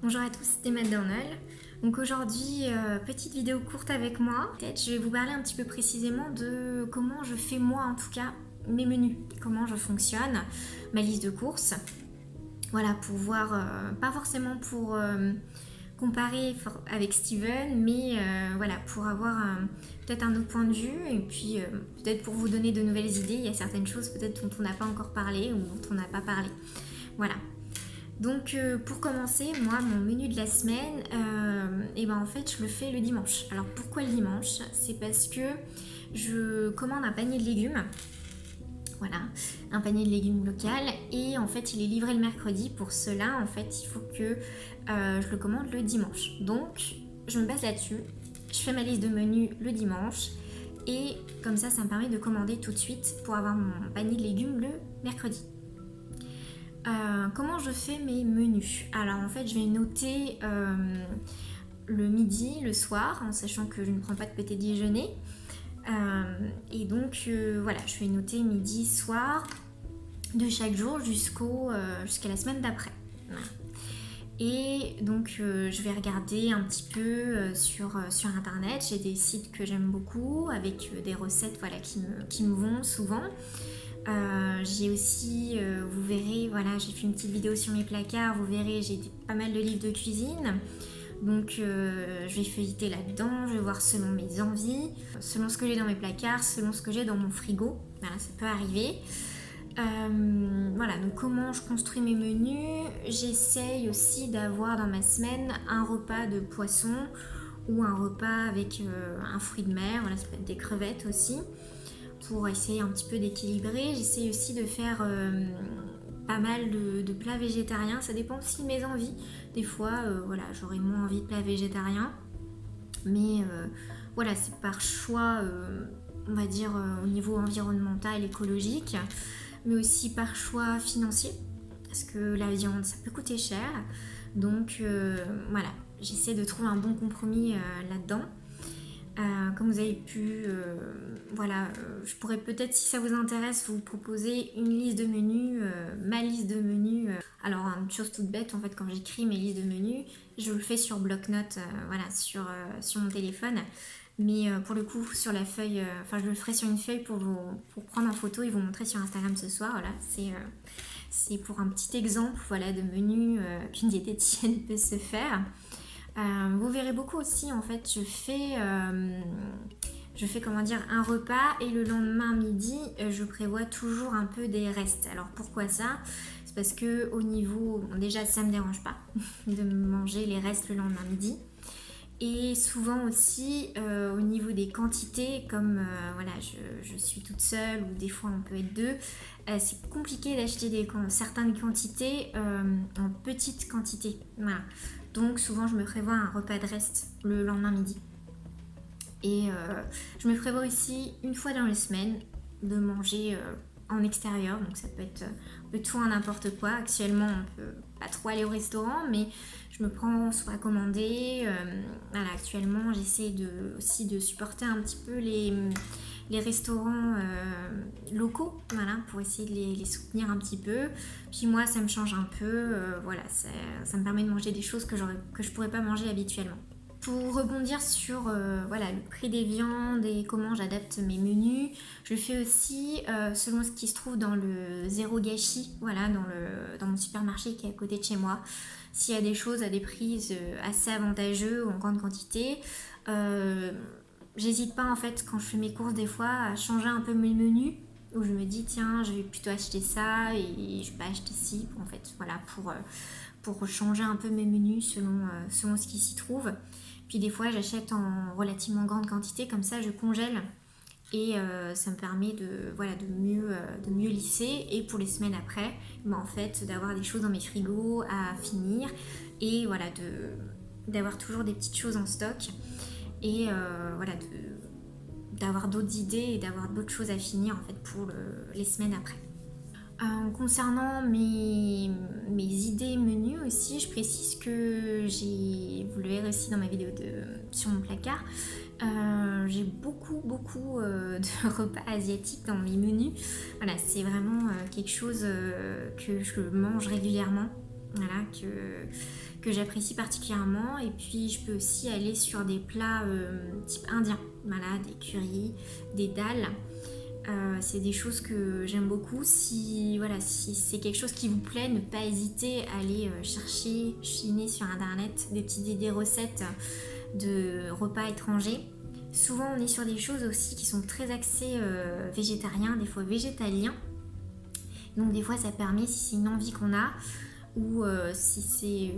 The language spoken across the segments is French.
Bonjour à tous, c'est Matt Dornell. Donc aujourd'hui, petite vidéo courte avec moi. Peut-être je vais vous parler un petit peu précisément de comment je fais moi en tout cas mes menus, comment je fonctionne, ma liste de courses. Voilà, pour voir, pas forcément pour comparer avec Steven, mais voilà, pour avoir peut-être un autre point de vue et puis peut-être pour vous donner de nouvelles idées. Il y a certaines choses peut-être dont on n'a pas encore parlé ou dont on n'a pas parlé. Voilà. Donc pour commencer, moi mon menu de la semaine, et ben en fait je le fais le dimanche. Alors pourquoi le dimanche? C'est parce que je commande un panier de légumes, voilà, un panier de légumes local, et en fait il est livré le mercredi. Pour cela en fait il faut que je le commande le dimanche. Donc je me base là-dessus, je fais ma liste de menus le dimanche, et comme ça me permet de commander tout de suite pour avoir mon panier de légumes le mercredi. Comment je fais mes menus? Alors en fait je vais noter le midi, le soir, en sachant que je ne prends pas de petit déjeuner. Et donc voilà, je vais noter midi, soir de chaque jour jusqu'à la semaine d'après. Voilà. Et donc je vais regarder un petit peu sur internet. J'ai des sites que j'aime beaucoup avec des recettes voilà, qui me vont souvent. J'ai aussi, vous verrez, voilà, j'ai fait une petite vidéo sur mes placards, vous verrez, j'ai pas mal de livres de cuisine. Donc je vais feuilleter là-dedans, je vais voir selon mes envies, selon ce que j'ai dans mes placards, selon ce que j'ai dans mon frigo. Voilà, ça peut arriver. Voilà, donc comment je construis mes menus. J'essaye aussi d'avoir dans ma semaine un repas de poisson ou un repas avec un fruit de mer, voilà, ça peut être des crevettes aussi, pour essayer un petit peu d'équilibrer. J'essaye aussi de faire pas mal de plats végétariens, ça dépend aussi de mes envies. Des fois, voilà, j'aurais moins envie de plats végétariens, mais voilà, c'est par choix, on va dire, au niveau environnemental, écologique, mais aussi par choix financier, parce que la viande, ça peut coûter cher. Donc voilà, j'essaie de trouver un bon compromis là-dedans. Comme vous avez pu, voilà, je pourrais peut-être, si ça vous intéresse, vous proposer une liste de menus, ma liste de menus. Alors, une chose toute bête, en fait, quand j'écris mes listes de menus, je le fais sur bloc-notes, voilà, sur mon téléphone. Mais pour le coup, sur la feuille, enfin, je le ferai sur une feuille pour prendre en photo et vous montrer sur Instagram ce soir. Voilà, c'est pour un petit exemple, voilà, de menu qu'une diététicienne peut se faire. Vous verrez beaucoup aussi, en fait, je fais comment dire, un repas et le lendemain midi, je prévois toujours un peu des restes. Alors pourquoi ça? C'est parce que au niveau, bon, déjà ça me dérange pas de manger les restes le lendemain midi. Et souvent aussi au niveau des quantités, comme voilà, je suis toute seule ou des fois on peut être deux, c'est compliqué d'acheter certaines quantités en petites quantités. Voilà. Donc souvent je me prévois un repas de reste le lendemain midi. Et je me prévois aussi une fois dans les semaines de manger en extérieur, donc ça peut être tout à n'importe quoi. Actuellement on peut pas trop aller au restaurant, mais je me prends soit à commander. Voilà, actuellement j'essaie aussi de supporter un petit peu les restaurants locaux, voilà, pour essayer de les soutenir un petit peu. Puis moi ça me change un peu, voilà, ça me permet de manger des choses que je pourrais pas manger habituellement. Pour rebondir sur voilà, le prix des viandes et comment j'adapte mes menus, je fais aussi selon ce qui se trouve dans le zéro gâchis, voilà, dans mon supermarché qui est à côté de chez moi. S'il y a des choses à des prix assez avantageux ou en grande quantité, j'hésite pas en fait quand je fais mes courses des fois à changer un peu mes menus, où je me dis tiens je vais plutôt acheter ça et je vais pas acheter ci, en fait, voilà, pour changer un peu mes menus selon ce qui s'y trouve. Puis des fois j'achète en relativement grande quantité, comme ça je congèle et ça me permet voilà, de mieux lisser, et pour les semaines après, ben, en fait, d'avoir des choses dans mes frigos à finir et voilà, d'avoir toujours des petites choses en stock et voilà, d'avoir d'autres idées et d'avoir d'autres choses à finir en fait pour les semaines après. Concernant mes idées menus aussi, je précise que vous le verrez aussi dans ma vidéo sur mon placard, j'ai beaucoup de repas asiatiques dans mes menus. Voilà, c'est vraiment quelque chose que je mange régulièrement. voilà, que j'apprécie particulièrement. Et puis je peux aussi aller sur des plats type indien, voilà, des currys, des dals. C'est des choses que j'aime beaucoup. Si c'est quelque chose qui vous plaît, ne pas hésiter à aller chercher, chiner sur internet des petites idées recettes de repas étrangers. Souvent on est sur des choses aussi qui sont très axées végétariens, des fois végétaliens. Donc des fois ça permet, si c'est une envie qu'on a, ou si c'est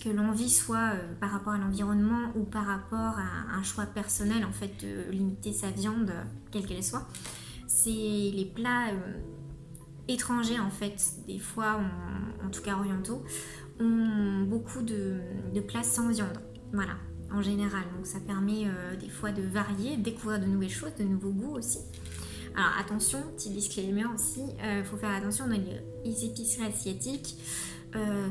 que l'envie soit par rapport à l'environnement ou par rapport à un choix personnel, en fait, de limiter sa viande, quelle qu'elle soit. C'est les plats étrangers, en fait, des fois, en tout cas orientaux, ont beaucoup de plats sans viande, voilà, en général. Donc ça permet des fois de varier, de découvrir de nouvelles choses, de nouveaux goûts aussi. Alors attention, petit disclaimer aussi, faut faire attention dans les épiceries asiatiques.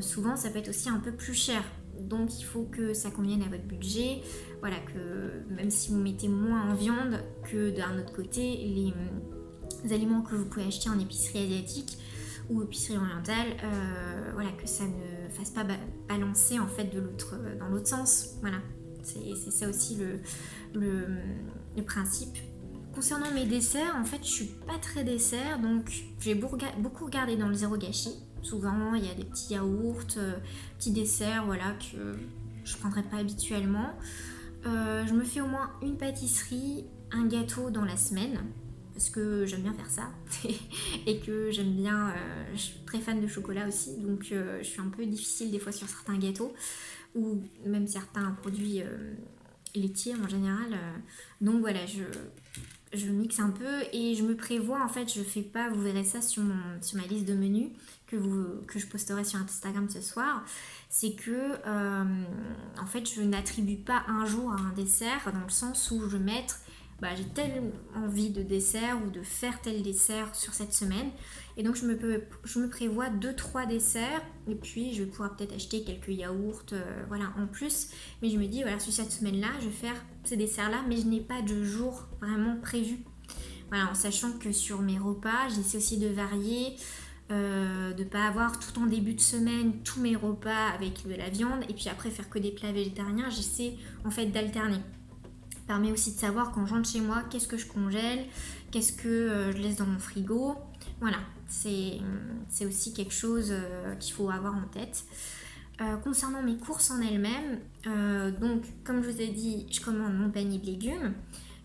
Souvent ça peut être aussi un peu plus cher, donc il faut que ça convienne à votre budget, voilà, que même si vous mettez moins en viande, que d'un autre côté les aliments que vous pouvez acheter en épicerie asiatique ou épicerie orientale, voilà, que ça ne fasse pas balancer en fait dans l'autre sens, voilà, c'est ça aussi le principe. Concernant mes desserts, en fait je suis pas très dessert, donc j'ai beaucoup regardé dans le zéro gâchis. Souvent, il y a des petits yaourts, petits desserts, voilà, que je ne prendrais pas habituellement. Je me fais au moins une pâtisserie, un gâteau dans la semaine, parce que j'aime bien faire ça. Et que j'aime bien, je suis très fan de chocolat aussi, donc je suis un peu difficile des fois sur certains gâteaux, ou même certains produits laitiers en général. Donc voilà, je mixe un peu et je me prévois, en fait, je fais pas, vous verrez ça sur ma liste de menus que je posterai sur Instagram ce soir, c'est que en fait je n'attribue pas un jour à un dessert, dans le sens où je vais mettre j'ai telle envie de dessert ou de faire tel dessert sur cette semaine, et donc je me prévois 2-3 desserts, et puis je vais pouvoir peut-être acheter quelques yaourts voilà, en plus, mais je me dis voilà, sur cette semaine là je vais faire ces desserts là, mais je n'ai pas de jour vraiment prévu, voilà, en sachant que sur mes repas j'essaie aussi de varier, de ne pas avoir tout en début de semaine tous mes repas avec de la viande et puis après faire que des plats végétariens. J'essaie en fait d'alterner. Ça permet aussi de savoir quand je rentre chez moi qu'est-ce que je congèle, qu'est-ce que je laisse dans mon frigo. Voilà, c'est aussi quelque chose qu'il faut avoir en tête. Concernant mes courses en elles-mêmes, donc comme je vous ai dit, je commande mon panier de légumes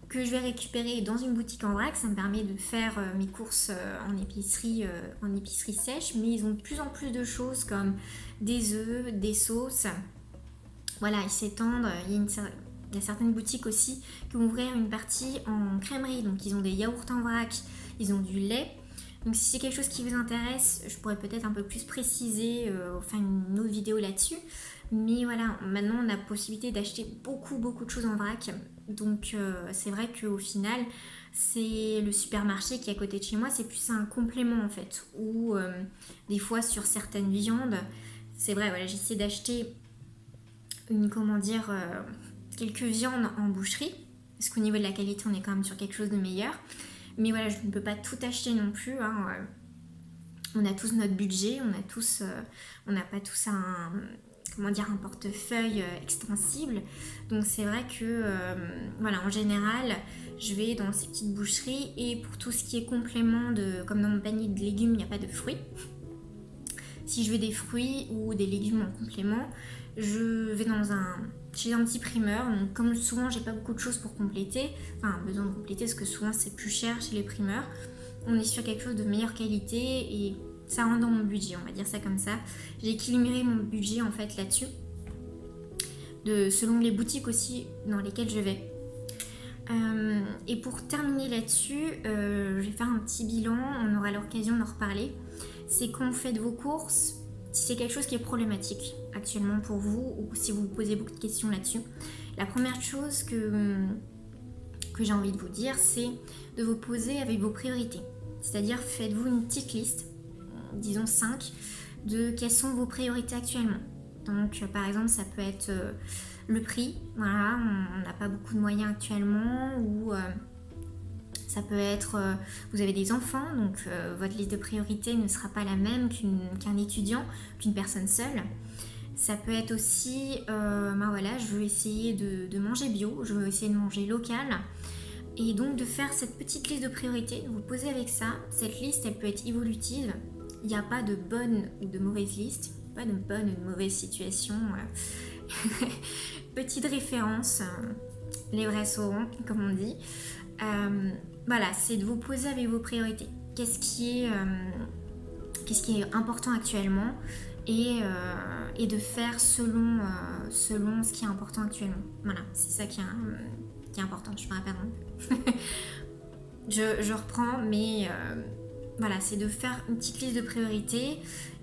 que je vais récupérer dans une boutique en vrac. Ça me permet de faire mes courses en épicerie sèche, mais ils ont de plus en plus de choses comme des œufs, des sauces, voilà, ils s'étendent. Il y a certaines boutiques aussi qui vont ouvrir une partie en crèmerie, donc ils ont des yaourts en vrac, ils ont du lait. Donc si c'est quelque chose qui vous intéresse, je pourrais peut-être un peu plus préciser, faire une autre vidéo là-dessus. Mais voilà, maintenant on a la possibilité d'acheter beaucoup de choses en vrac. Donc c'est vrai qu'au final, c'est le supermarché qui est à côté de chez moi, c'est plus un complément en fait. Ou des fois sur certaines viandes, c'est vrai, voilà, j'essaie d'acheter quelques viandes en boucherie. Parce qu'au niveau de la qualité, on est quand même sur quelque chose de meilleur. Mais voilà, je ne peux pas tout acheter non plus, hein. On a tous notre budget, on n'a pas tous un portefeuille extensible. Donc c'est vrai que voilà, en général je vais dans ces petites boucheries, et pour tout ce qui est complément comme dans mon panier de légumes il n'y a pas de fruits, si je veux des fruits ou des légumes en complément, je vais chez un petit primeur. Donc comme souvent j'ai pas beaucoup de choses pour compléter, besoin de compléter parce que souvent c'est plus cher chez les primeurs, on est sur quelque chose de meilleure qualité et ça rentre dans mon budget, on va dire ça comme ça. J'ai équilibré mon budget en fait là-dessus, selon les boutiques aussi dans lesquelles je vais. Et pour terminer là-dessus, je vais faire un petit bilan, on aura l'occasion d'en reparler. C'est quand vous faites vos courses, si c'est quelque chose qui est problématique actuellement pour vous, ou si vous vous posez beaucoup de questions là-dessus, la première chose que j'ai envie de vous dire, c'est de vous poser avec vos priorités. C'est-à-dire, faites-vous une petite liste, disons 5, de quelles sont vos priorités actuellement. Donc par exemple, ça peut être le prix, voilà, on n'a pas beaucoup de moyens actuellement, ou ça Ça peut être, vous avez des enfants, donc votre liste de priorités ne sera pas la même qu'un étudiant, qu'une personne seule. Ça peut être aussi, ben voilà, je veux essayer de manger bio, je veux essayer de manger local. Et donc de faire cette petite liste de priorités, de vous poser avec ça. Cette liste, elle peut être évolutive. Il n'y a pas de bonne ou de mauvaise liste, pas de bonne ou de mauvaise situation. Petite référence, les vrais sauront, comme on dit. Voilà, c'est de vous poser avec vos priorités. Qu'est-ce qui est important actuellement et de faire selon ce qui est important actuellement. Voilà, c'est ça qui est important. Je ne me rappelle. je reprends, mais voilà, c'est de faire une petite liste de priorités.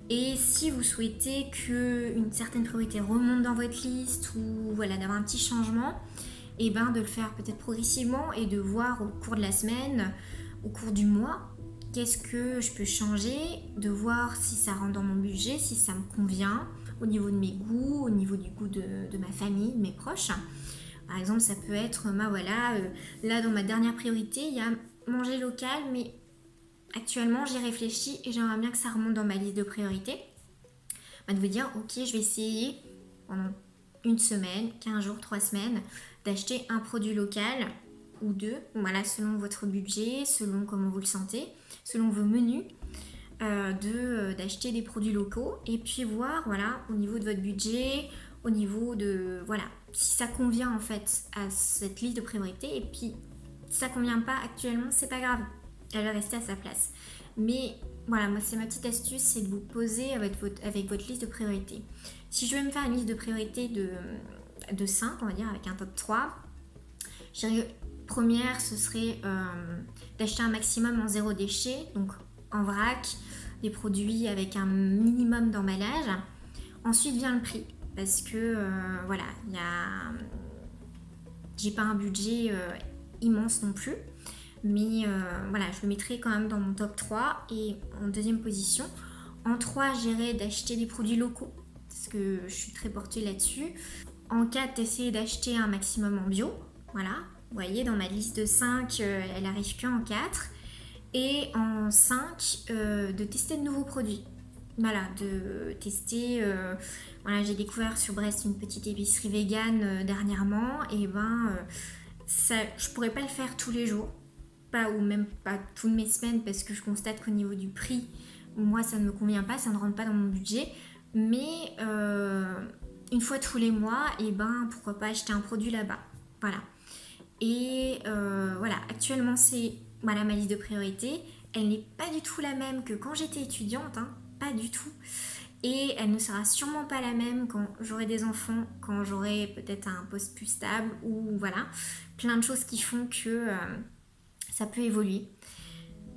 Et si vous souhaitez qu'une certaine priorité remonte dans votre liste ou voilà, d'avoir un petit changement, et ben de le faire peut-être progressivement et de voir au cours de la semaine, au cours du mois, qu'est-ce que je peux changer, de voir si ça rentre dans mon budget, si ça me convient, au niveau de mes goûts, au niveau du goût de ma famille, de mes proches. Par exemple, ça peut être, voilà, là dans ma dernière priorité, il y a manger local, mais actuellement j'y réfléchis et j'aimerais bien que ça remonte dans ma liste de priorités. De vous dire, ok, je vais essayer pendant une semaine, 15 jours, 3 semaines, d'acheter un produit local ou deux, voilà, selon votre budget, selon comment vous le sentez, selon vos menus, d'acheter des produits locaux et puis voir, voilà, au niveau de votre budget, au niveau de, voilà, si ça convient en fait à cette liste de priorités et puis si ça convient pas actuellement, c'est pas grave, elle va rester à sa place. Mais voilà, moi c'est ma petite astuce, c'est de vous poser avec votre liste de priorités. Si je vais me faire une liste de priorités de 5, on va dire, avec un top 3, je dirais, première, ce serait d'acheter un maximum en zéro déchet, donc en vrac, des produits avec un minimum d'emballage. Ensuite vient le prix, parce que voilà, j'ai pas un budget immense non plus. Mais voilà, je le mettrai quand même dans mon top 3 et en deuxième position. En 3, j'irai d'acheter des produits locaux parce que je suis très portée là-dessus. En 4, d'essayer d'acheter un maximum en bio. Voilà, vous voyez, dans ma liste de 5, elle arrive qu'en 4. Et en 5, de tester de nouveaux produits. Voilà, de tester... voilà, j'ai découvert sur Brest une petite épicerie végane dernièrement. Et ça, je pourrais pas le faire tous les jours. Ou même pas toutes mes semaines parce que je constate qu'au niveau du prix, moi ça ne me convient pas, ça ne rentre pas dans mon budget, mais une fois tous les mois, et pourquoi pas acheter un produit là-bas, voilà. Et voilà, actuellement c'est voilà, ma liste de priorités, elle n'est pas du tout la même que quand j'étais étudiante, hein, pas du tout, et elle ne sera sûrement pas la même quand j'aurai des enfants, quand j'aurai peut-être un poste plus stable, ou voilà, plein de choses qui font que... ça peut évoluer.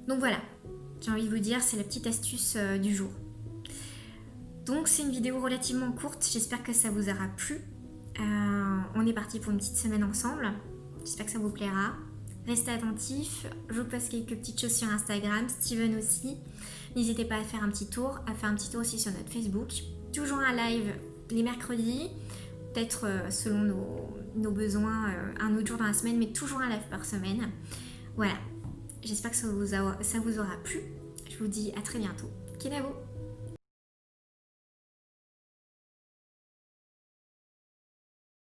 Donc voilà, j'ai envie de vous dire, c'est la petite astuce du jour. Donc c'est une vidéo relativement courte, j'espère que ça vous aura plu. On est parti pour une petite semaine ensemble, j'espère que ça vous plaira. Restez attentifs, je vous poste quelques petites choses sur Instagram, Steven aussi. N'hésitez pas à faire un petit tour, aussi sur notre Facebook. Toujours un live les mercredis, peut-être selon nos besoins un autre jour dans la semaine, mais toujours un live par semaine. Voilà, j'espère que ça vous aura plu. Je vous dis à très bientôt. Kinavo!